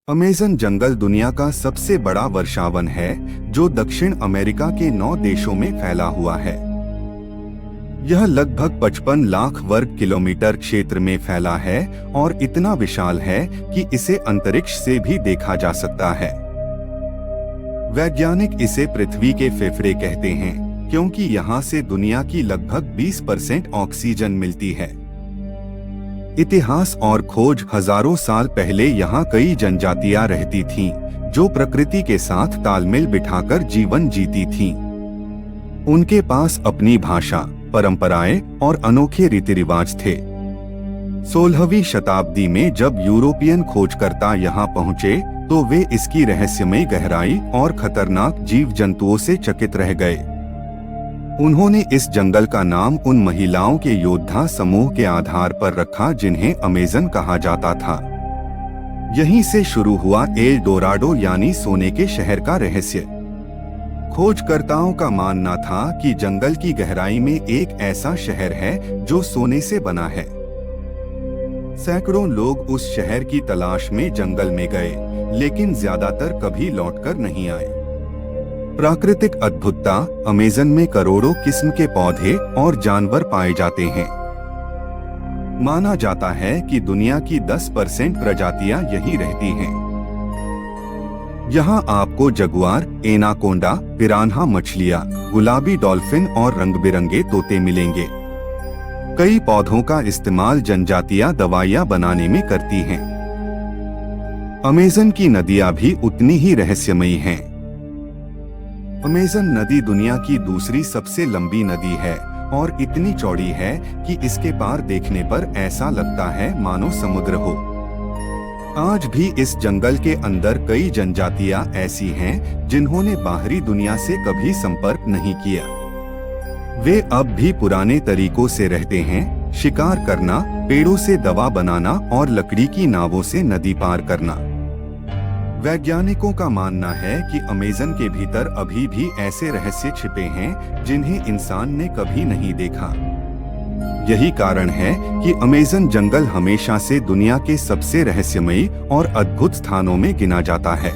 Amazon जंगल दुनिया का सबसे बड़ा वर्षावन है जो दक्षिण अमेरिका के 9 देशों में फैला हुआ है। यह लगभग 55 लाख वर्ग किलोमीटर क्षेत्र में फैला है और इतना विशाल है कि इसे अंतरिक्ष से भी देखा जा सकता है। वैज्ञानिक इसे पृथ्वी के फेफड़े कहते हैं क्योंकि यहाँ से दुनिया की लगभग 20% ऑक्सीजन मिलती है। इतिहास और खोज हजारों साल पहले यहाँ कई जनजातियां रहती थीं, जो प्रकृति के साथ तालमेल बिठाकर जीवन जीती थीं। उनके पास अपनी भाषा, परंपराएं और अनोखे रीति रिवाज थे। 16वीं शताब्दी में जब यूरोपियन खोजकर्ता यहाँ पहुँचे तो वे इसकी रहस्यमयी गहराई और खतरनाक जीव जंतुओं से चकित रह गए। उन्होंने इस जंगल का नाम उन महिलाओं के योद्धा समूह के आधार पर रखा जिन्हें अमेज़न कहा जाता था। यहीं से शुरू हुआ एल डोराडो यानी सोने के शहर का रहस्य। खोजकर्ताओं का मानना था कि जंगल की गहराई में एक ऐसा शहर है जो सोने से बना है। सैकड़ों लोग उस शहर की तलाश में जंगल में गए, लेकिन ज्यादातर कभी लौटकर नहीं आए। प्राकृतिक अद्भुतता अमेज़न में करोड़ों किस्म के पौधे और जानवर पाए जाते हैं। माना जाता है कि दुनिया की 10% प्रजातियां यहीं रहती हैं। यहाँ आपको जगुआर, एनाकोंडा, पिरान्हा मछलियाँ, गुलाबी डॉल्फिन और रंग-बिरंगे तोते मिलेंगे। कई पौधों का इस्तेमाल जनजातियां दवाइयाँ बनाने में करती हैं। अमेज़न की नदियाँ भी उतनी ही रहस्यमयी हैं। अमेज़न नदी दुनिया की दूसरी सबसे लंबी नदी है और इतनी चौड़ी है कि इसके पार देखने पर ऐसा लगता है मानो समुद्र हो। आज भी इस जंगल के अंदर कई जनजातियां ऐसी हैं जिन्होंने बाहरी दुनिया से कभी संपर्क नहीं किया। वे अब भी पुराने तरीकों से रहते हैं, शिकार करना, पेड़ों से दवा बनाना और लकड़ी की नावों से नदी पार करना। वैज्ञानिकों का मानना है कि अमेज़न के भीतर अभी भी ऐसे रहस्य छिपे हैं जिन्हें इंसान ने कभी नहीं देखा। यही कारण है कि अमेज़न जंगल हमेशा से दुनिया के सबसे रहस्यमयी और अद्भुत स्थानों में गिना जाता है।